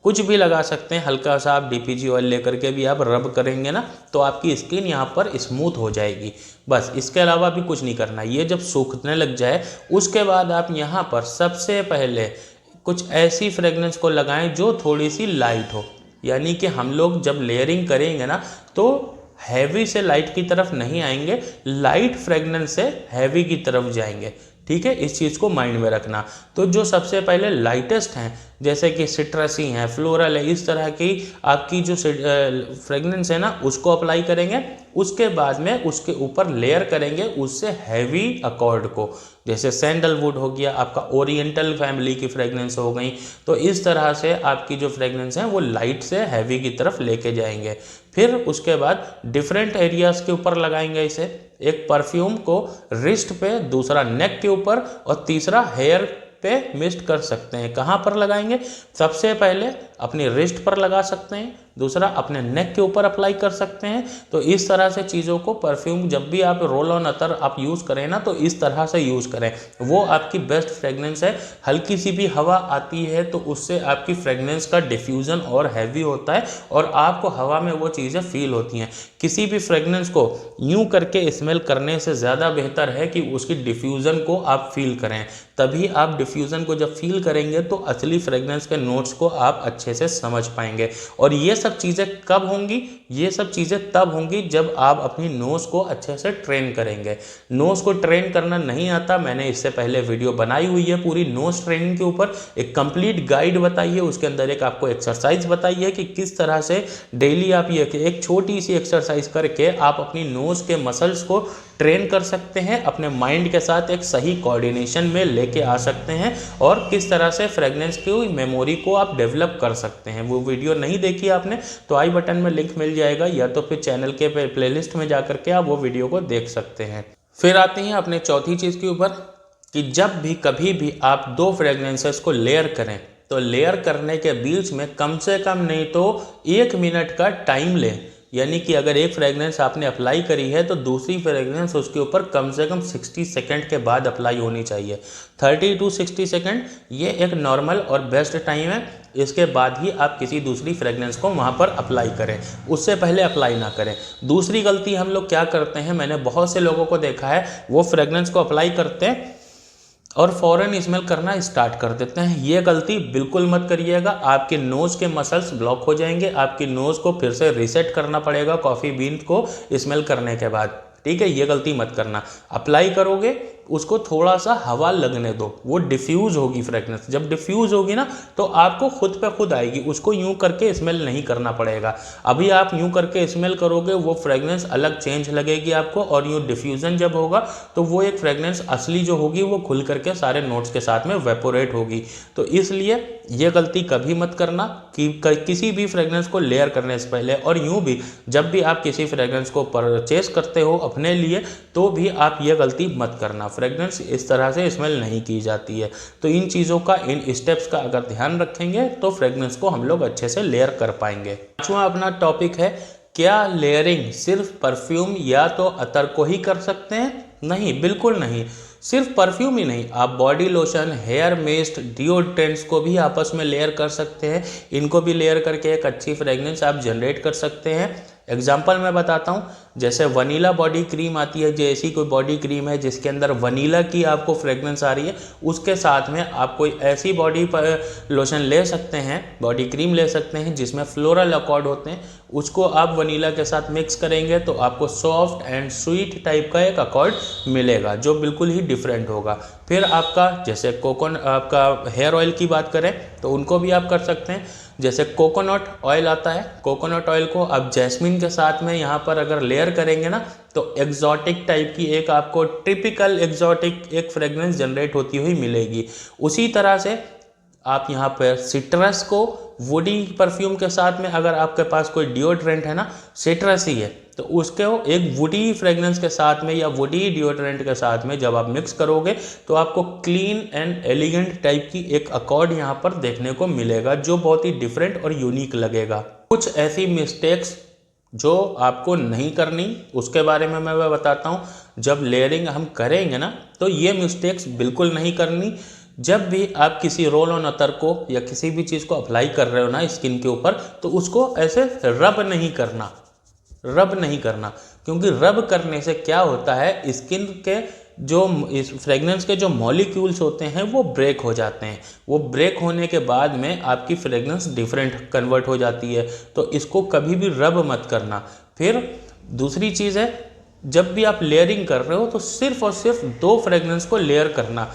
कुछ भी लगा सकते हैं। हल्का सा आप DPG ऑयल लेकर के भी आप रब करेंगे ना तो आपकी स्किन यहाँ पर स्मूथ हो जाएगी। बस इसके अलावा भी कुछ नहीं करना। ये जब सूखने लग जाए उसके बाद आप यहाँ पर सबसे पहले कुछ ऐसी फ्रेगनेंस को लगाएं जो थोड़ी सी लाइट हो, यानी कि हम लोग जब लेयरिंग करेंगे ना तो हैवी से लाइट की तरफ नहीं आएंगे, लाइट फ्रेगनेंस से हैवी की तरफ जाएंगे। ठीक है, इस चीज़ को माइंड में रखना। तो जो सबसे पहले लाइटेस्ट हैं जैसे कि सिट्रसी हैं, फ्लोरल है, इस तरह की आपकी जो फ्रेगनेंस है ना उसको अप्लाई करेंगे। उसके बाद में उसके ऊपर लेयर करेंगे उससे हैवी अकॉर्ड को, जैसे सैंडलवुड हो गया, आपका ओरिएंटल फैमिली की फ्रेगनेंस हो गई। तो इस तरह से आपकी जो फ्रेगनेंस है वो लाइट से हैवी की तरफ लेके जाएंगे। फिर उसके बाद डिफरेंट एरियाज़ के ऊपर लगाएंगे इसे। एक परफ्यूम को रिस्ट पे, दूसरा नेक के ऊपर और तीसरा हेयर पे मिस्ट कर सकते हैं। कहाँ पर लगाएंगे, सबसे पहले अपनी रिस्ट पर लगा सकते हैं, दूसरा अपने नेक के ऊपर अप्लाई कर सकते हैं। तो इस तरह से चीज़ों को परफ्यूम जब भी आप रोल ऑन अतर आप यूज़ करें ना तो इस तरह से यूज़ करें, वो आपकी बेस्ट फ्रेगनेंस है। हल्की सी भी हवा आती है तो उससे आपकी फ्रेगनेंस का डिफ्यूज़न और हैवी होता है और आपको हवा में वो चीज़ें फील होती हैं। किसी भी फ्रेगनेंस को यूं करके स्मेल करने से ज़्यादा बेहतर है कि उसकी डिफ्यूज़न को आप फील करें, तभी आप डिफ्यूज़न को जब फील करेंगे तो असली फ्रेगनेंस के नोट्स को आप अच्छे से समझ पाएंगे। और ये सब चीज़ें कब होंगी, ये सब चीज़ें तब होंगी जब आप अपनी नोज़ को अच्छे से ट्रेन करेंगे। नोज़ को ट्रेन करना नहीं आता, मैंने इससे पहले वीडियो बनाई हुई है पूरी नोज़ ट्रेनिंग के ऊपर, एक कंप्लीट गाइड बताई है, उसके अंदर एक आपको एक्सरसाइज बताई है कि किस तरह से डेली आप ये एक छोटी सी एक्सरसाइज करके आप अपनी नोज़ के मसल्स को ट्रेन कर सकते हैं, अपने माइंड के साथ एक सही कोऑर्डिनेशन में लेके आ सकते हैं और किस तरह से फ्रेगनेंस की मेमोरी को आप डेवलप कर सकते हैं। वो वीडियो नहीं देखी आपने तो आई बटन में लिंक मिल जाएगा, या तो फिर चैनल के प्लेलिस्ट में जाकर के आप वो वीडियो को देख सकते हैं। फिर आते हैं अपने चौथी चीज़ के ऊपर कि जब भी कभी भी आप दो फ्रेगनेंसेस को लेयर करें तो लेयर करने के बीच में कम से कम नहीं तो 1 मिनट का टाइम लें। यानी कि अगर एक फ्रेगरेंस आपने अप्लाई करी है तो दूसरी फ्रेगरेंस उसके ऊपर कम से कम 60 सेकंड के बाद अप्लाई होनी चाहिए। 30 to 60 सेकंड ये एक नॉर्मल और बेस्ट टाइम है। इसके बाद ही आप किसी दूसरी फ्रेगरेंस को वहाँ पर अप्लाई करें, उससे पहले अप्लाई ना करें। दूसरी गलती हम लोग क्या करते हैं, मैंने बहुत से लोगों को देखा है, वो फ्रेगरेंस को अप्लाई करते हैं और फ़ौरन स्मेल करना स्टार्ट कर देते हैं। ये गलती बिल्कुल मत करिएगा। आपके नोज़ के मसल्स ब्लॉक हो जाएंगे, आपकी नोज़ को फिर से रीसेट करना पड़ेगा कॉफ़ी बीन को स्मेल करने के बाद। ठीक है, ये गलती मत करना। अप्लाई करोगे उसको थोड़ा सा हवा लगने दो, वो डिफ्यूज़ होगी फ्रेगरेंस। जब डिफ्यूज़ होगी ना तो आपको खुद पे खुद आएगी, उसको यूं करके स्मेल नहीं करना पड़ेगा। अभी आप यूं करके स्मेल करोगे वो फ्रेगरेंस अलग चेंज लगेगी आपको, और यूं डिफ्यूज़न जब होगा तो वो एक फ्रेगरेंस असली जो होगी वो खुल करके सारे नोट्स के साथ में वेपोरेट होगी। तो इसलिए ये गलती कभी मत करना कि किसी भी फ्रेगरेंस को लेयर करने से पहले, और यूं भी जब भी आप किसी फ्रेगरेंस को परचेस करते हो अपने लिए तो भी आप ये गलती मत करना। फ्रेगरेंस इस तरह से स्मेल नहीं की जाती है। तो इन चीज़ों का, इन स्टेप्स का अगर ध्यान रखेंगे तो फ्रेगरेंस को हम लोग अच्छे से लेयर कर पाएंगे। पांचवा अपना टॉपिक है, क्या लेयरिंग सिर्फ परफ्यूम या तो अतर को ही कर सकते हैं? नहीं, बिल्कुल नहीं। सिर्फ परफ्यूम ही नहीं, आप body lotion, hair mist, deodorants को भी आपस में लेयर कर सकते हैं। इनको भी लेयर करके एक अच्छी फ्रेगरेंस आप जनरेट कर सकते हैं। एग्जाम्पल मैं बताता हूँ, जैसे वनीला बॉडी क्रीम आती है, जैसी कोई बॉडी क्रीम है जिसके अंदर वनीला की आपको फ्रेगरेंस आ रही है, उसके साथ में आप कोई ऐसी बॉडी लोशन ले सकते हैं, बॉडी क्रीम ले सकते हैं जिसमें फ्लोरल अकॉर्ड होते हैं। उसको आप वनीला के साथ मिक्स करेंगे तो आपको सॉफ्ट एंड स्वीट टाइप का एक अकॉर्ड मिलेगा जो बिल्कुल ही डिफरेंट होगा। फिर आपका जैसे आपका हेयर ऑयल की बात करें तो उनको भी आप कर सकते हैं। जैसे कोकोनट ऑयल आता है, कोकोनट ऑयल को आप जैस्मिन के साथ में यहाँ पर अगर लेयर करेंगे ना तो एग्जॉटिक टाइप की एक आपको टिपिकल एग्जॉटिक एक फ्रेगरेंस जनरेट होती हुई मिलेगी। उसी तरह से आप यहाँ पर सिट्रस को वुडी परफ्यूम के साथ में, अगर आपके पास कोई डिओड्रेंट है ना, सिट्रस ही है, तो उसके एक वुडी फ्रेगरेंस के साथ में या वुडी डिओड्रेंट के साथ में जब आप मिक्स करोगे तो आपको क्लीन एंड एलिगेंट टाइप की एक अकॉर्ड यहाँ पर देखने को मिलेगा जो बहुत ही डिफरेंट और यूनिक लगेगा। कुछ ऐसी मिस्टेक्स जो आपको नहीं करनी उसके बारे में मैं बताता हूँ। जब लेयरिंग हम करेंगे ना तो ये मिस्टेक्स बिल्कुल नहीं करनी। जब भी आप किसी रोल ऑन अतर को या किसी भी चीज़ को अप्लाई कर रहे हो ना स्किन के ऊपर, तो उसको ऐसे रब नहीं करना, रब नहीं करना, क्योंकि रब करने से क्या होता है, स्किन के जो इस फ्रेगरेंस के जो मॉलिक्यूल्स होते हैं वो ब्रेक हो जाते हैं। वो ब्रेक होने के बाद में आपकी फ्रेगरेंस डिफरेंट कन्वर्ट हो जाती है। तो इसको कभी भी रब मत करना। फिर दूसरी चीज़ है, जब भी आप लेयरिंग कर रहे हो तो सिर्फ और सिर्फ 2 फ्रेगरेंस को लेयर करना।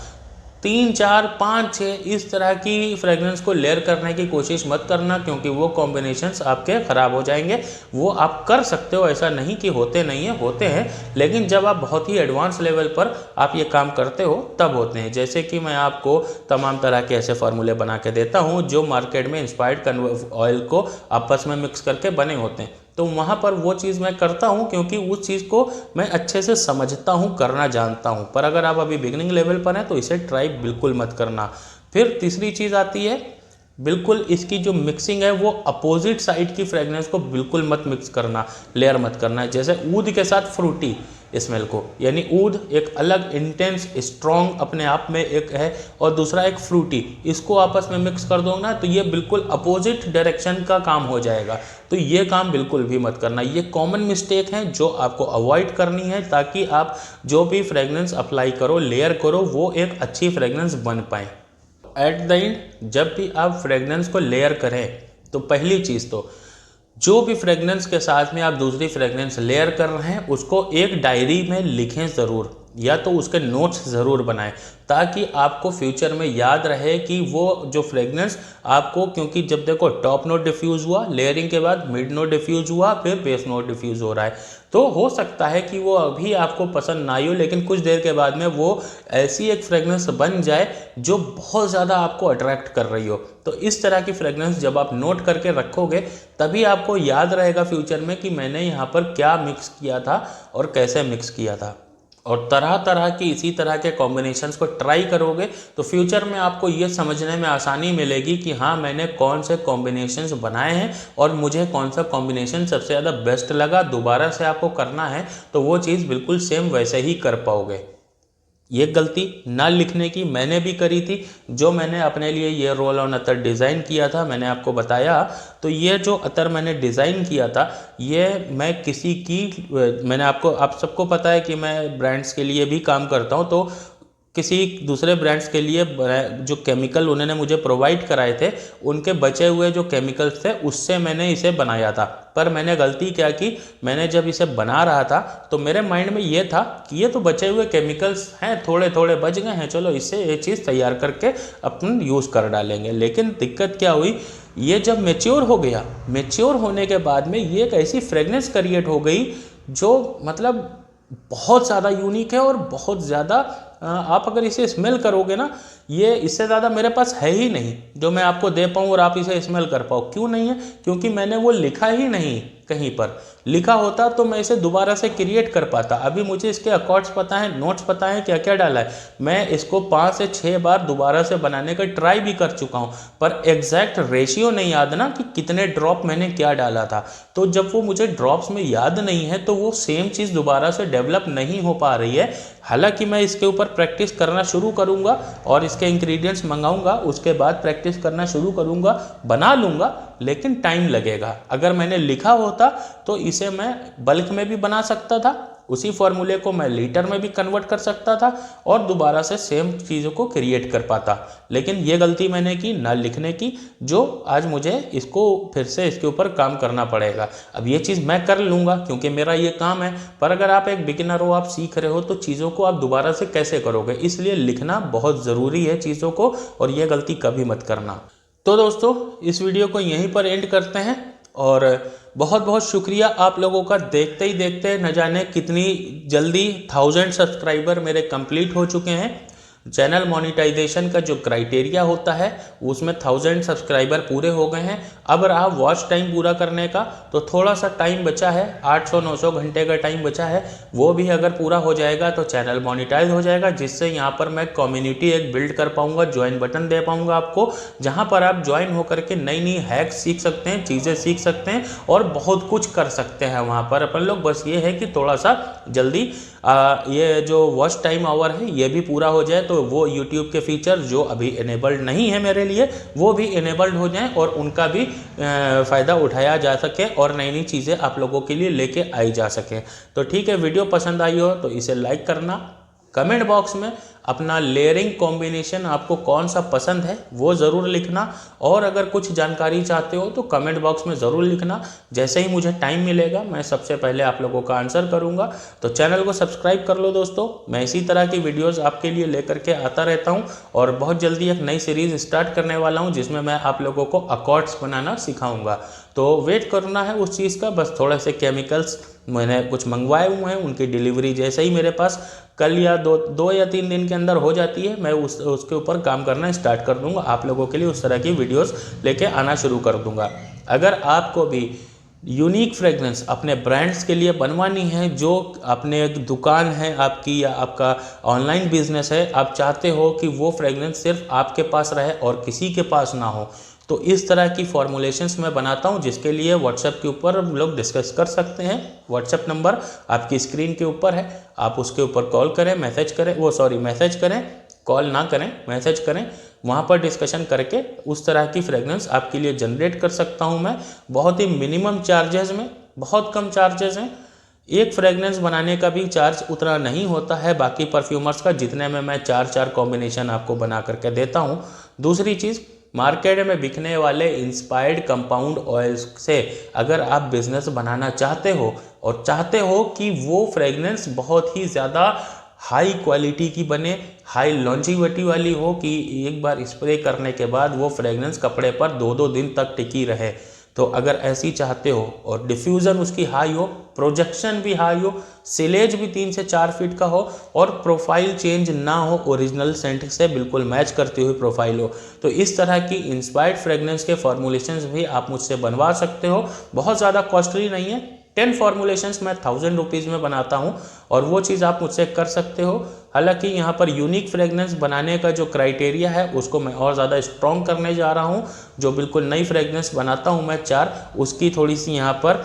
3, 4, 5, 6 इस तरह की फ्रेगरेंस को लेयर करने की कोशिश मत करना, क्योंकि वो कॉम्बिनेशंस आपके ख़राब हो जाएंगे। वो आप कर सकते हो, ऐसा नहीं कि होते नहीं है, होते हैं, लेकिन जब आप बहुत ही एडवांस लेवल पर आप ये काम करते हो तब होते हैं। जैसे कि मैं आपको तमाम तरह के ऐसे फार्मूले बना के देता हूँ जो मार्केट में इंस्पायर्ड ऑयल को आपस में मिक्स करके बने होते हैं। तो वहाँ पर वो चीज़ मैं करता हूँ क्योंकि उस चीज़ को मैं अच्छे से समझता हूँ, करना जानता हूँ। पर अगर आप अभी बिगनिंग लेवल पर हैं तो इसे ट्राई बिल्कुल मत करना। फिर तीसरी चीज़ आती है, बिल्कुल इसकी जो मिक्सिंग है वो अपोजिट साइड की फ्रेगरेंस को बिल्कुल मत मिक्स करना, लेयर मत करना। जैसे ऊद के साथ फ्रूटी स्मेल को, यानी ऊद एक अलग इंटेंस स्ट्रॉन्ग अपने आप में एक है और दूसरा एक फ्रूटी, इसको आपस में मिक्स कर दो ना तो ये बिल्कुल अपोजिट डायरेक्शन का काम हो जाएगा। तो ये काम बिल्कुल भी मत करना। ये कॉमन मिस्टेक है जो आपको अवॉइड करनी है ताकि आप जो भी फ्रेगरेंस अप्लाई करो, लेयर करो, वो एक अच्छी फ्रेगरेंस बन पाए। एट द एंड जब भी आप फ्रेगरेंस को लेयर करें तो पहली चीज़ तो जो भी फ्रेगरेंस के साथ में आप दूसरी फ्रेगरेंस लेयर कर रहे हैं उसको एक डायरी में लिखें ज़रूर, या तो उसके नोट्स ज़रूर बनाएं ताकि आपको फ्यूचर में याद रहे कि वो जो फ्रेगरेंस आपको, क्योंकि जब देखो टॉप नोट डिफ्यूज़ हुआ, लेयरिंग के बाद मिड नोट डिफ्यूज़ हुआ, फिर बेस नोट डिफ्यूज़ हो रहा है, तो हो सकता है कि वो अभी आपको पसंद ना आई हो, लेकिन कुछ देर के बाद में वो ऐसी एक फ्रेगरेंस बन जाए जो बहुत ज़्यादा आपको अट्रैक्ट कर रही हो। तो इस तरह की फ्रेगरेंस जब आप नोट करके रखोगे तभी आपको याद रहेगा फ्यूचर में कि मैंने यहाँ पर क्या मिक्स किया था और कैसे मिक्स किया था। और तरह तरह की इसी तरह के कॉम्बिनेशंस को ट्राई करोगे तो फ्यूचर में आपको ये समझने में आसानी मिलेगी कि हाँ मैंने कौन से कॉम्बिनेशंस बनाए हैं और मुझे कौन सा कॉम्बिनेशन सबसे ज़्यादा बेस्ट लगा। दोबारा से आपको करना है तो वो चीज़ बिल्कुल सेम वैसे ही कर पाओगे। ये गलती ना लिखने की मैंने भी करी थी। जो मैंने अपने लिए ये रोल ऑन अतर डिज़ाइन किया था, मैंने आपको बताया, तो ये जो अतर मैंने डिज़ाइन किया था ये मैं किसी की, मैंने आप सबको पता है कि मैं ब्रांड्स के लिए भी काम करता हूँ, तो किसी दूसरे ब्रांड्स के लिए जो केमिकल उन्होंने मुझे प्रोवाइड कराए थे उनके बचे हुए जो केमिकल्स थे उससे मैंने इसे बनाया था। पर मैंने गलती क्या की, मैंने जब इसे बना रहा था तो मेरे माइंड में ये था कि ये तो बचे हुए केमिकल्स हैं, थोड़े थोड़े बच गए हैं, चलो इससे ये चीज़ तैयार करके अपन यूज़ कर डालेंगे। लेकिन दिक्कत क्या हुई, ये जब मेच्योर हो गया, मेच्योर होने के बाद में ये एक ऐसी फ्रेगनेंस क्रिएट हो गई जो मतलब बहुत ज़्यादा यूनिक है और बहुत ज़्यादा आप अगर इसे स्मेल करोगे ना, ये इससे ज़्यादा मेरे पास है ही नहीं जो मैं आपको दे पाऊँ और आप इसे स्मेल कर पाओ। क्यों नहीं है? क्योंकि मैंने वो लिखा ही नहीं कहीं पर। लिखा होता तो मैं इसे दोबारा से क्रिएट कर पाता। अभी मुझे इसके अकॉर्ड्स पता है, नोट्स पता है, क्या क्या डाला है। मैं इसको 5 से 6 बार दोबारा से बनाने का ट्राई भी कर चुका हूँ, पर एग्जैक्ट रेशियो नहीं याद ना कि कितने ड्रॉप मैंने क्या डाला था। तो जब वो मुझे ड्रॉप्स में याद नहीं है तो वो सेम चीज़ दोबारा से डेवलप नहीं हो पा रही है। हालांकि मैं इसके ऊपर प्रैक्टिस करना शुरू करूंगा और इसके इंग्रेडिएंट्स मंगाऊंगा, उसके बाद प्रैक्टिस करना शुरू करूंगा, बना लूंगा, लेकिन टाइम लगेगा। अगर मैंने लिखा होता तो इसे मैं बल्क में भी बना सकता था, उसी फॉर्मूले को मैं लीटर में भी कन्वर्ट कर सकता था और दोबारा से सेम चीज़ों को क्रिएट कर पाता। लेकिन ये गलती मैंने की ना लिखने की, जो आज मुझे इसको फिर से इसके ऊपर काम करना पड़ेगा। अब ये चीज़ मैं कर लूँगा क्योंकि मेरा ये काम है, पर अगर आप एक बिगिनर हो, आप सीख रहे हो, तो चीज़ों को आप दोबारा से कैसे करोगे? इसलिए लिखना बहुत ज़रूरी है चीज़ों को, और ये गलती कभी मत करना। तो दोस्तों इस वीडियो को यहीं पर एंड करते हैं और बहुत बहुत शुक्रिया आप लोगों का। देखते ही देखते न जाने कितनी जल्दी 1000 सब्सक्राइबर मेरे कंप्लीट हो चुके हैं। चैनल मोनेटाइजेशन का जो क्राइटेरिया होता है उसमें 1000 सब्सक्राइबर पूरे हो गए हैं। अब रहा वॉच टाइम पूरा करने का, तो थोड़ा सा टाइम बचा है, 800-900 घंटे का टाइम बचा है। वो भी अगर पूरा हो जाएगा तो चैनल मोनेटाइज हो जाएगा, जिससे यहाँ पर मैं कम्युनिटी एक बिल्ड कर पाऊँगा, ज्वाइन बटन दे पाऊँगा आपको, जहाँ पर आप ज्वाइन होकर के नई नई हैक्स सीख सकते हैं, चीज़ें सीख सकते हैं और बहुत कुछ कर सकते हैं वहाँ पर अपन लोग। बस ये है कि थोड़ा सा जल्दी ये जो वॉच टाइम आवर है ये भी पूरा हो जाए, तो वो यूट्यूब के फीचर जो अभी इनेबल्ड नहीं है मेरे लिए वो भी इनेबल्ड हो जाएं और उनका भी फ़ायदा उठाया जा सके और नई नई चीज़ें आप लोगों के लिए लेके आई जा सकें। तो ठीक है, वीडियो पसंद आई हो तो इसे लाइक करना, कमेंट बॉक्स में अपना लेयरिंग कॉम्बिनेशन आपको कौन सा पसंद है वो ज़रूर लिखना, और अगर कुछ जानकारी चाहते हो तो कमेंट बॉक्स में ज़रूर लिखना। जैसे ही मुझे टाइम मिलेगा मैं सबसे पहले आप लोगों का आंसर करूंगा। तो चैनल को सब्सक्राइब कर लो दोस्तों, मैं इसी तरह की वीडियोस आपके लिए लेकर के आता रहता हूं और बहुत जल्दी एक नई सीरीज़ स्टार्ट करने वाला हूं जिसमें मैं आप लोगों को अकॉर्ड्स बनाना सिखाऊँगा। तो वेट करना है उस चीज़ का, बस थोड़े से केमिकल्स मैंने कुछ मंगवाए हुए हैं, उनकी डिलीवरी जैसे ही मेरे पास कल या दो या 3 दिन के अंदर हो जाती है, मैं उसके ऊपर काम करना स्टार्ट कर दूंगा। आप लोगों के लिए उस तरह की वीडियोस लेके आना शुरू कर दूंगा। अगर आपको भी यूनिक फ्रेगरेंस अपने ब्रांड्स के लिए बनवानी है, जो अपने दुकान है आपकी या आपका ऑनलाइन बिजनेस है, आप चाहते हो कि वो फ्रेगरेंस सिर्फ आपके पास रहे और किसी के पास ना हो, तो इस तरह की फॉर्मुलेशंस मैं बनाता हूं, जिसके लिए व्हाट्सएप के ऊपर हम लोग डिस्कस कर सकते हैं। व्हाट्सएप नंबर आपकी स्क्रीन के ऊपर है, आप उसके ऊपर कॉल करें, मैसेज करें, कॉल ना करें, मैसेज करें, वहाँ पर डिस्कशन करके उस तरह की फ्रेगरेंस आपके लिए जनरेट कर सकता हूँ मैं बहुत ही मिनिमम चार्जेस में। बहुत कम चार्जेस हैं, एक फ्रेगरेंस बनाने का भी चार्ज उतना नहीं होता है बाकी परफ्यूमर्स का, जितने में मैं 4 कॉम्बिनेशन आपको बना करके देता हूँ। दूसरी चीज़, मार्केट में बिकने वाले इंस्पायर्ड कंपाउंड ऑयल्स से अगर आप बिजनेस बनाना चाहते हो और चाहते हो कि वो फ्रेगरेंस बहुत ही ज़्यादा हाई क्वालिटी की बने, हाई लॉन्जिविटी वाली हो, कि एक बार स्प्रे करने के बाद वो फ्रेगरेंस कपड़े पर 2-2 दिन तक टिकी रहे, तो अगर ऐसी चाहते हो और डिफ्यूज़न उसकी हाई हो, प्रोजेक्शन भी हाई हो, सिलेज भी 3 से 4 फीट का हो और प्रोफाइल चेंज ना हो, ओरिजिनल सेंट से बिल्कुल मैच करती हुई प्रोफाइल हो, तो इस तरह की इंस्पायर्ड फ्रेगरेंस के फॉर्मुलेशंस भी आप मुझसे बनवा सकते हो। बहुत ज़्यादा कॉस्टली नहीं है, 10 फॉर्मुलेशंस मैं 1000 रुपीज़ में बनाता हूँ और वो चीज़ आप मुझसे कर सकते हो। हालांकि यहाँ पर यूनिक फ्रेगनेंस बनाने का जो क्राइटेरिया है उसको मैं और ज़्यादा स्ट्रॉन्ग करने जा रहा हूँ। जो बिल्कुल नई फ्रेगनेंस बनाता हूँ मैं 4, उसकी थोड़ी सी यहाँ पर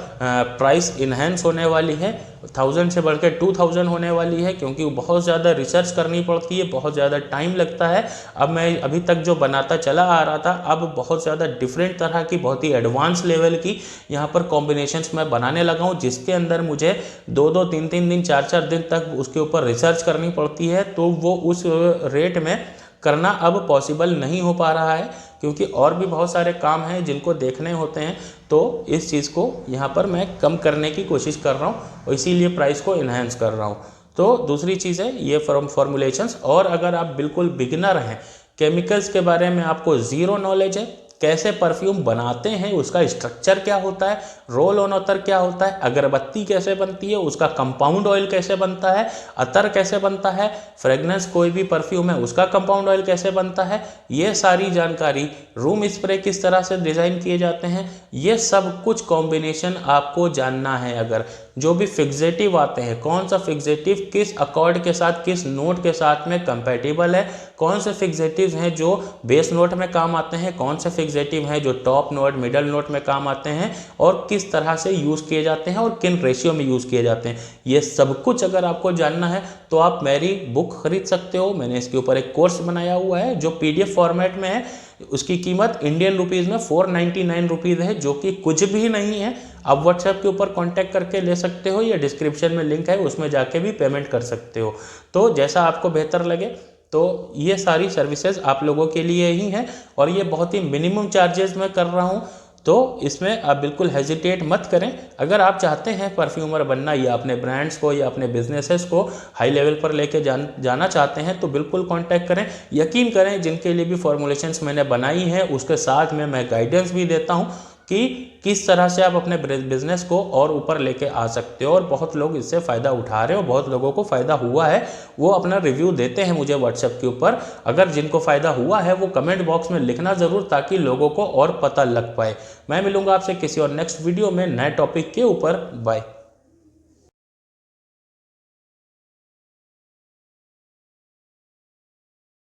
प्राइस इन्हेंस होने वाली है, 1000 से बढ़ के 2000 होने वाली है, क्योंकि वो बहुत ज़्यादा रिसर्च करनी पड़ती है, बहुत ज़्यादा टाइम लगता है। अब मैं अभी तक जो बनाता चला आ रहा था, अब बहुत ज़्यादा डिफरेंट तरह की, बहुत ही एडवांस लेवल की यहाँ पर कॉम्बिनेशंस मैं बनाने लगा हूँ, जिसके अंदर मुझे 2-2, 3-3 दिन, 4-4 दिन तक उसके ऊपर रिसर्च करनी पड़ती है। तो वो उस रेट में करना अब पॉसिबल नहीं हो पा रहा है, क्योंकि और भी बहुत सारे काम हैं जिनको देखने होते हैं। तो इस चीज़ को यहाँ पर मैं कम करने की कोशिश कर रहा हूँ और इसीलिए प्राइस को इन्हेंस कर रहा हूँ। तो दूसरी चीज़ है ये फॉर्मुलेशंस। और अगर आप बिल्कुल बिगिनर हैं, केमिकल्स के बारे में आपको ज़ीरो नॉलेज है, कैसे परफ्यूम बनाते हैं, उसका स्ट्रक्चर क्या होता है, रोल ऑन अतर क्या होता है, अगरबत्ती कैसे बनती है, उसका कंपाउंड ऑयल कैसे बनता है, अतर कैसे बनता है, फ्रेगनेंस कोई भी परफ्यूम है उसका कंपाउंड ऑयल कैसे बनता है, ये सारी जानकारी, रूम स्प्रे किस तरह से डिज़ाइन किए जाते हैं, ये सब कुछ कॉम्बिनेशन आपको जानना है। अगर जो भी फिक्सेटिव आते हैं, कौन सा फिक्सेटिव किस अकॉर्ड के साथ, किस नोट के साथ में कंपैटिबल है, कौन से फिक्सेटिव्स हैं जो बेस नोट में काम आते हैं, कौन से फिक्सेटिव हैं जो टॉप नोट, मिडल नोट में काम आते हैं, और किस तरह से यूज़ किए जाते हैं और किन रेशियो में यूज़ किए जाते हैं, ये सब कुछ अगर आपको जानना है तो आप मेरी बुक खरीद सकते हो। मैंने इसके ऊपर एक कोर्स बनाया हुआ है जो PDF फॉर्मेट में है। उसकी कीमत इंडियन रुपीज़ में 499 रुपीज़ है, जो कि कुछ भी नहीं है। आप व्हाट्सएप के ऊपर कांटेक्ट करके ले सकते हो, या डिस्क्रिप्शन में लिंक है उसमें जाके भी पेमेंट कर सकते हो। तो जैसा आपको बेहतर लगे। तो ये सारी सर्विसेज आप लोगों के लिए ही हैं और ये बहुत ही मिनिमम चार्जेस में कर रहा हूँ। तो इसमें आप बिल्कुल हेजिटेट मत करें। अगर आप चाहते हैं परफ्यूमर बनना, या अपने ब्रांड्स को या अपने बिजनेसेस को हाई लेवल पर लेके जाना चाहते हैं, तो बिल्कुल कांटेक्ट करें। यकीन करें, जिनके लिए भी फॉर्मुलेशंस मैंने बनाई है उसके साथ में मैं गाइडेंस भी देता हूं कि किस तरह से आप अपने बिजनेस को और ऊपर लेके आ सकते हो। और बहुत लोग इससे फ़ायदा उठा रहे हो, बहुत लोगों को फ़ायदा हुआ है, वो अपना रिव्यू देते हैं मुझे व्हाट्सएप के ऊपर। अगर जिनको फ़ायदा हुआ है वो कमेंट बॉक्स में लिखना ज़रूर, ताकि लोगों को और पता लग पाए। मैं मिलूंगा आपसे किसी और नेक्स्ट वीडियो में नए टॉपिक के ऊपर। बाय।